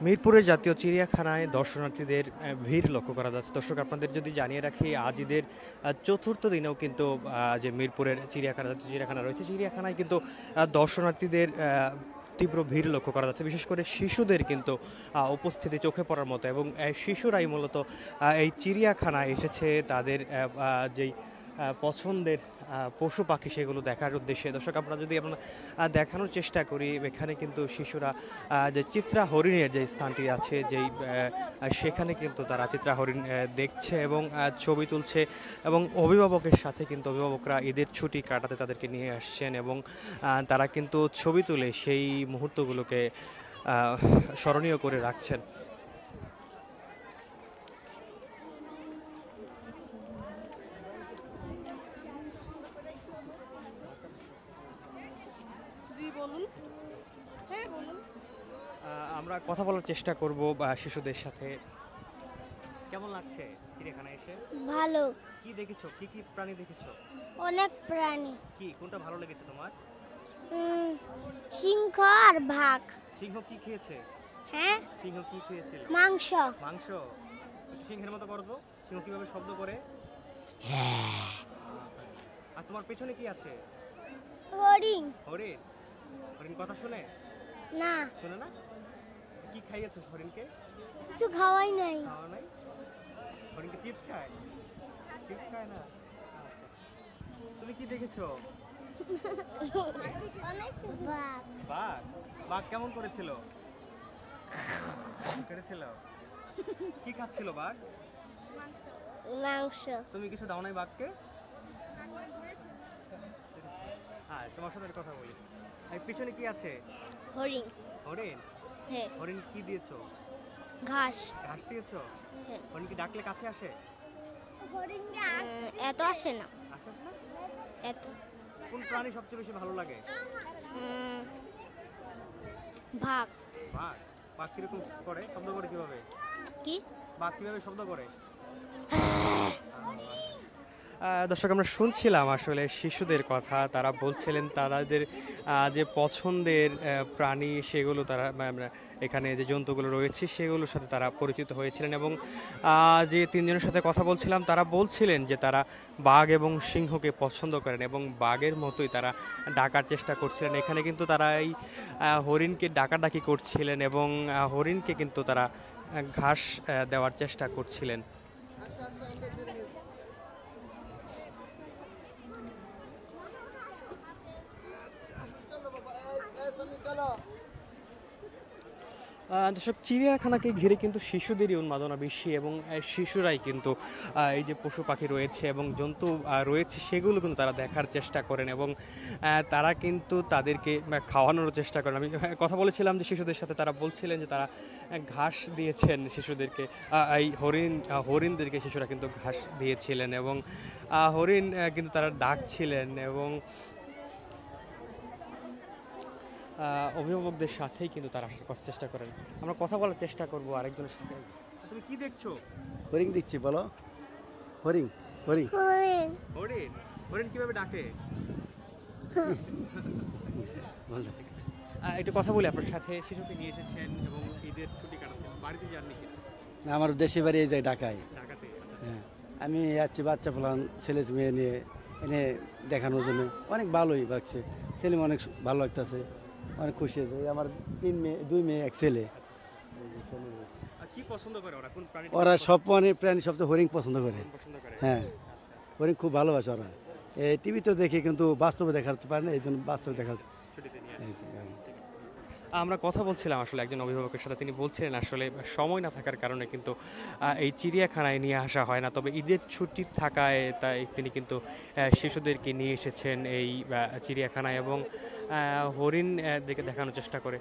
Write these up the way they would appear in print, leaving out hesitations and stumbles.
মিরপুরের জাতীয় চিড়িয়াখানায় দর্শনার্থীদের ভিড় লক্ষ্য করা যাচ্ছে। দর্শক, আপনাদের যদি জানিয়ে রাখি, আজ ঈদের চতুর্থ দিনেও কিন্তু যে মিরপুরের চিড়িয়াখানা রয়েছে, চিড়িয়াখানায় কিন্তু দর্শনার্থীদের তীব্র ভিড় লক্ষ্য করা যাচ্ছে। বিশেষ করে শিশুদের কিন্তু উপস্থিতি চোখে পড়ার মতো, এবং শিশুরাই মূলত এই চিড়িয়াখানায় এসেছে তাদের যেই পছন্দের পশু পাখি সেগুলো দেখার উদ্দেশ্যে। দর্শক, আমরা যদি আমরা দেখানোর চেষ্টা করি, এখানে কিন্তু শিশুরা যে চিত্রা হরিণের যে স্থানটি আছে, যেই সেখানে কিন্তু তারা চিত্রা হরিণ দেখছে এবং ছবি তুলছে, এবং অভিভাবকের সাথে কিন্তু অভিভাবকরা ঈদের ছুটি কাটাতে তাদেরকে নিয়ে আসছেন, এবং তারা কিন্তু ছবি তুলে সেই মুহূর্তগুলোকে স্মরণীয় করে রাখছেন। জি বলুন। হ্যাঁ বলুন। আমরা কথা বলার চেষ্টা করব শিশুদের সাথে। কেমন লাগছে চিড়িয়াখানায় এসে? ভালো। কি দেখেছো? কি কি প্রাণী দেখেছো? অনেক প্রাণী। কি কোনটা ভালো লেগেছে তোমার? সিংহ আর বাঘ। সিংহ কি খেয়েছে? হ্যাঁ, সিংহ কি খেয়েছিল? মাংস। মাংস। একটু সিংহের মতো করো তো, সিংহ কিভাবে শব্দ করে। আর তোমার পেছনে কি আছে? হরিণ। হরিণ। হরিণ কথা শুনে? না, শুনে না? কি খাইয়েছো হরিণকে? কিছু খাওয়াই নাই। খাওয়া নাই? হরিণকে চিপস খায়? চিপস খায় না? আচ্ছা। তুমি কি দেখেছো? অনেক বাঘ। বাঘ? বাঘ কেমন করেছিল? করেছিল? কি খাচ্ছিল বাঘ? মাংস। তুমি কিছু দাও নাই বাঘকে? হ্যাঁ, তোমার সাথে কথা বলি। এই পিছনে কি আছে? হরিণ। হরিণ? হ্যাঁ। হরিণ কি দিয়েছো? ঘাস। ঘাস দিয়েছো? হ্যাঁ। হরিণ কি ডাকলে কাছে আসে? হরিণ এত আসে না। আসে না? এত। কোন প্রাণী সবচেয়ে বেশি ভালো লাগে? বাঘ। বাঘ? বাঘ কিরকম করে? শব্দ করে কিভাবে? কি? বাঘ কিভাবে শব্দ করে? দর্শক, আমরা শুনছিলাম আসলে শিশুদের কথা। তারা বলছিলেন তাদের যে পছন্দের প্রাণী সেগুলো তারা এখানে যে জন্তুগুলো রয়েছে সেগুলোর সাথে তারা পরিচিত হয়েছিলেন, এবং যে তিনজনের সাথে কথা বলছিলাম তারা বলছিলেন যে তারা বাঘ এবং সিংহকে পছন্দ করেন, এবং বাঘের মতোই তারা ডাকার চেষ্টা করছিলেন। এখানে কিন্তু তারা এই হরিণকে ডাকাডাকি করছিলেন, এবং হরিণকে কিন্তু তারা ঘাস দেওয়ার চেষ্টা করছিলেন। দর্শক, চিড়িয়াখানাকে ঘিরে কিন্তু শিশুদেরই উন্মাদনা বেশি, এবং শিশুরাই কিন্তু এই যে পশু পাখি রয়েছে এবং জন্তু রয়েছে সেগুলো কিন্তু তারা দেখার চেষ্টা করেন, এবং তারা কিন্তু তাদেরকে খাওয়ানোর চেষ্টা করেন। আমি কথা বলেছিলাম যে শিশুদের সাথে, তারা বলছিলেন যে তারা ঘাস দিয়েছেন শিশুদেরকে, এই হরিণদেরকে শিশুরা কিন্তু ঘাস দিয়েছিলেন, এবং হরিণ কিন্তু তারা ডাকছিলেন, এবং অভিভাবকদের সাথেই কিন্তু তারা আসার চেষ্টা করেন। আমরা কথা বলার চেষ্টা করব আরেকজনের সাথে। তুমি কি দেখছো? হরিণ দেখছি, বলো। হরিণ হরিণ হরিণ। হরিণ? হরিণ কিভাবে ডাকে? একটু কথা বলি আপনার সাথে। শিশুকে নিয়ে এসেছেন এবং ঈদের ছুটি কাটাচ্ছেন, বাড়িতে যাননি কি? আমার দেশে বাড়ি এই যায় ঢাকায়। ঢাকাতে? হ্যাঁ, আমি যাচ্ছি বাচ্চা ফলান ছেলে মেয়ে নিয়ে এনে দেখানোর জন্য। অনেক ভালোই লাগছে, ছেলে অনেক ভালো লাগতেছে, অনেক খুশি হয়েছে। এই আমার 2 মেয়ে 1 ছেলে। কি পছন্দ করে ওরা? কোন প্রাণী ওরা সব প্রাণী সবচেয়ে হরিণ পছন্দ করে। পছন্দ করে? হ্যাঁ, হরিণ খুব ভালোবাসে ওরা। এই টিভিতে দেখে কিন্তু বাস্তবে দেখাতে পারে না, এই জন্য বাস্তবে দেখা। ছুটিতে নিয়ে এই যে, হ্যাঁ। আমরা কথা বলছিলাম আসলে একজন অভিভাবকের সাথে। তিনি বলছিলেন আসলে সময় না থাকার কারণে কিন্তু এই চিড়িয়াখানায় নিয়ে আসা হয় না, তবে ঈদের ছুটি থাকায় তাই তিনি কিন্তু শিশুদেরকে নিয়ে এসেছেন এই চিড়িয়াখানায়, এবং হরিণ দেখে দেখানোর চেষ্টা করে।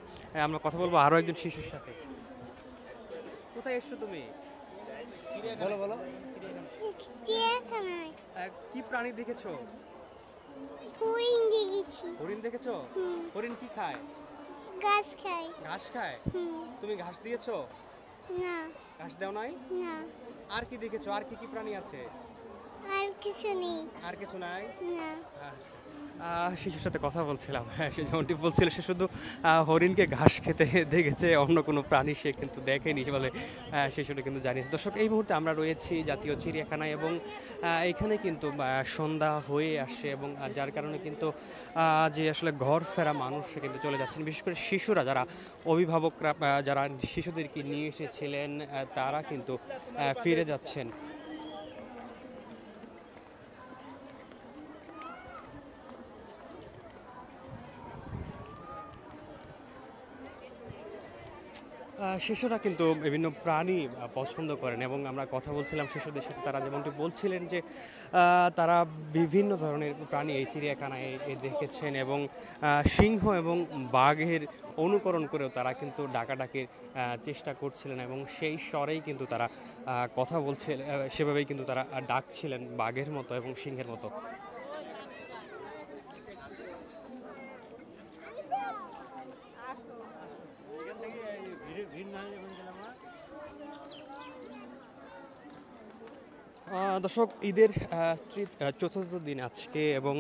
আমরা কথা বলবো আরও একজন শিশুর সাথে। কোথায় এসছো তুমি? বলো বলো। চিড়িয়াখানায় কি প্রাণী দেখেছো? হরিণ দেখেছি। হরিণ দেখেছো? হরিণ কি খায়? গাছ খাই। ঘাস খায়? তুমি ঘাস দিয়েছো? না। ঘাস দাও নাই? না, আর কি দেখেছো? আর কি কি প্রাণী আছে? আর কিছু নেই। আর কিছু নাই? না। আচ্ছা। শিশুর সাথে কথা বলছিলাম। হ্যাঁ, সে যেমনটি বলছিল সে শুধু হরিণকে ঘাস খেতে দেখেছে, অন্য কোনো প্রাণী সে কিন্তু দেখেনি বলে শিশুটা কিন্তু জানিয়েছে। দর্শক, এই মুহূর্তে আমরা রয়েছি জাতীয় চিড়িয়াখানায় এবং এখানে কিন্তু সন্ধ্যা হয়ে আসছে এবং যার কারণে কিন্তু যে আসলে ঘর ফেরা মানুষ সে কিন্তু চলে যাচ্ছেন। বিশেষ করে শিশুরা, যারা অভিভাবকরা যারা শিশুদেরকে নিয়ে এসেছিলেন তারা কিন্তু ফিরে যাচ্ছেন। শিশুরা কিন্তু বিভিন্ন প্রাণী পছন্দ করেন এবং আমরা কথা বলছিলাম শিশুদের সাথে, তারা যেমনটি বলছিলেন যে তারা বিভিন্ন ধরনের প্রাণী এই চিড়িয়াখানায় দেখেছেন এবং সিংহ এবং বাঘের অনুকরণ করেও তারা কিন্তু ডাকাডাকির চেষ্টা করছিলেন এবং সেই স্বরেই কিন্তু তারা কথা বলছিলেন, সেভাবেই কিন্তু তারা ডাকছিলেন বাঘের মতো এবং সিংহের মতো। দর্শক, ঈদের চতুর্থ দিন আজকে এবং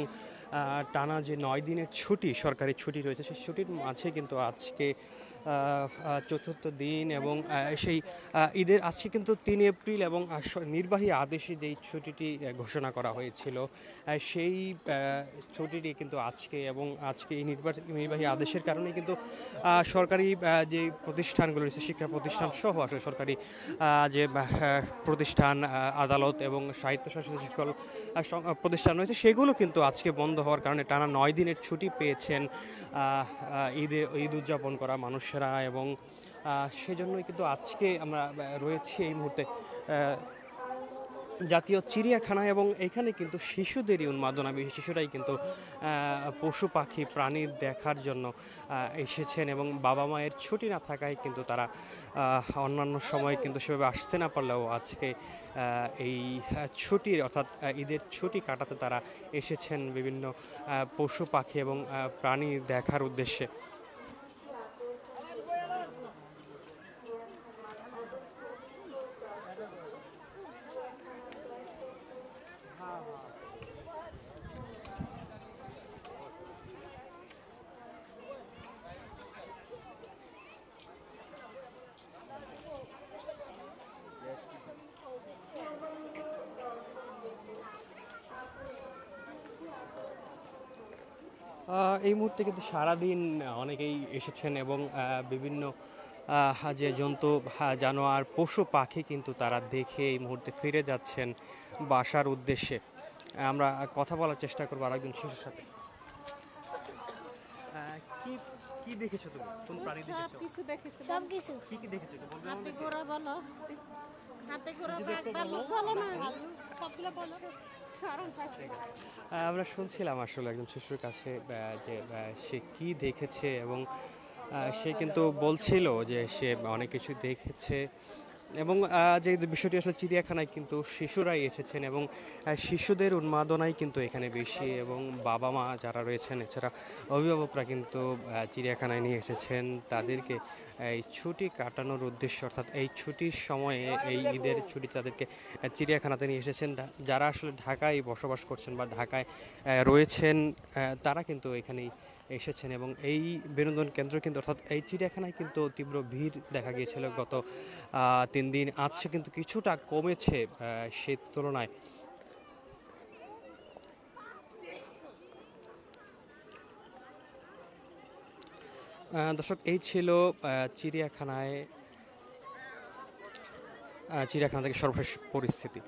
টানা যে ৯ দিনের ছুটি, সরকারি ছুটি রয়েছে, সেই ছুটির মাঝে কিন্তু আজকে চতুর্থ দিন এবং সেই ঈদের আজকে কিন্তু ৩ এপ্রিল এবং নির্বাহী আদেশে যেই ছুটিটি ঘোষণা করা হয়েছিল সেই ছুটিটি কিন্তু আজকে এবং আজকে এই নির্বাহী আদেশের কারণে কিন্তু সরকারি যে প্রতিষ্ঠানগুলো রয়েছে, শিক্ষা প্রতিষ্ঠান সহ আসলে সরকারি যে প্রতিষ্ঠান, আদালত এবং স্বায়ত্তশাসিত সকল প্রতিষ্ঠান রয়েছে সেগুলো কিন্তু আজকে বন্ধ হওয়ার কারণে টানা ৯ দিনের ছুটি পেয়েছেন ঈদ উদযাপন করা মানুষেরা এবং সেজন্যই কিন্তু আজকে আমরা রয়েছি এই মুহূর্তে জাতীয় চিড়িয়াখানা এবং এখানে কিন্তু শিশুদেরই উন্মাদনা, শিশুরাই কিন্তু পশু পাখি প্রাণী দেখার জন্য এসেছেন এবং বাবা মায়ের ছুটি না থাকায় কিন্তু তারা অন্যান্য সময় কিন্তু সেভাবে আসতে না পারলেও আজকে এই ছুটির অর্থাৎ ঈদের ছুটি কাটাতে তারা এসেছেন বিভিন্ন পশু পাখি এবং প্রাণী দেখার উদ্দেশ্যে। এই মুহূর্তে কিন্তু সারাদিন অনেকেই এসেছেন এবং বিভিন্ন যে জন্তু, জানোয়ার, পশু পাখি কিন্তু তারা দেখে এই মুহূর্তে ফিরে যাচ্ছেন বাসার উদ্দেশ্যে। আমরা কথা বলার চেষ্টা করবো আরেকজন শিশুর সাথে। কি কি দেখেছো তুমি? কোন প্রাণী দেখেছো? সবকিছু দেখেছি। সবকিছু কি কি দেখেছো একটু বলবে হাতে আমাদের? গোড়া বলো, হাতে গোড়া বাঘ বলো না, সবগুলো বলো। শরম পাইছে। আমরা শুনছিলাম আসলে একজন শিশুর কাছে যে সে কি দেখেছে এবং সে কিন্তু বলছিল যে সে অনেক কিছু দেখেছে এবং যে বিষয়টি আসলে চিড়িয়াখানায় কিন্তু শিশুরাই এসেছেন এবং শিশুদের উন্মাদনাই কিন্তু এখানে বেশি এবং বাবা মা যারা রয়েছেন, এছাড়া অভিভাবকরা কিন্তু চিড়িয়াখানায় নিয়ে এসেছেন তাদেরকে এই ছুটি কাটানোর উদ্দেশ্যে, অর্থাৎ এই ছুটির সময়ে এই ঈদের ছুটি তাদেরকে চিড়িয়াখানাতে নিয়ে এসেছেন। যারা আসলে ঢাকায় বসবাস করছেন বা ঢাকায় রয়েছেন তারা কিন্তু এখানেই এসেছেন এবং এই বিনোদন কেন্দ্র কিন্তু অর্থাৎ এই চিড়িয়াখানায় কিন্তু তীব্র ভিড় দেখা গিয়েছিল গত ৩ দিন। আজকে কিন্তু কিছুটা কমেছে সেই তুলনায়। দর্শক, এই ছিল চিড়িয়াখানা থেকে সর্বশেষ পরিস্থিতি।